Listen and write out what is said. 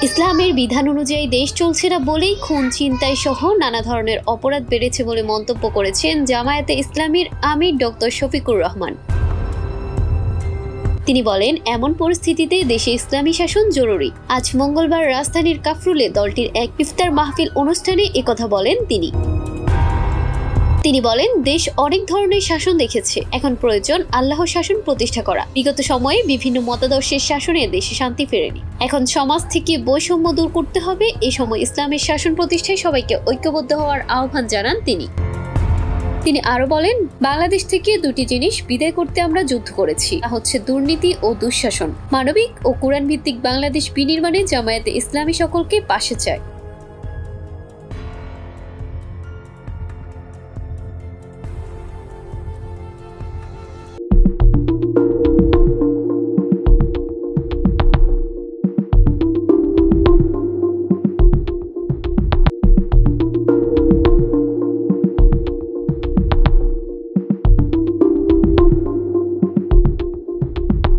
ইসলামের বিধান অনুযায়ী দেশ চলছে না বলেই খুন, ছিনতাই সহ নানা ধরনের অপরাধ বেড়েছে বলে মন্তব্য করেছেন জামায়াতে ইসলামীর আমির ডক্টর শফিকুর রহমান। তিনি বলেন, এমন পরিস্থিতিতে দেশে ইসলামী শাসন জরুরি। আজ মঙ্গলবার রাজধানীর কাফরুলে দলটির এক ইফতার মাহফিল অনুষ্ঠানে একথা বলেন তিনি বলেন, দেশ অনেক ধরনের শাসন দেখেছে, এখন প্রয়োজন আল্লাহর শাসন প্রতিষ্ঠা করা। বিগত সময়ে বিভিন্ন মতাদর্শের শাসনে দেশে শান্তি ফেরেনি, এখন সমাজ থেকে বৈষম্য দূর করতে হবে। এই সময় ইসলামের শাসন প্রতিষ্ঠায় সবাইকে ঐক্যবদ্ধ হওয়ার আহ্বান জানান তিনি আরো বলেন, বাংলাদেশ থেকে দুটি জিনিস বিদায় করতে আমরা যুদ্ধ করেছি, তা হচ্ছে দুর্নীতি ও দুঃশাসন। মানবিক ও কোরআন ভিত্তিক বাংলাদেশ বিনির্মাণে জামায়াতে ইসলামী সকলকে পাশে চায়।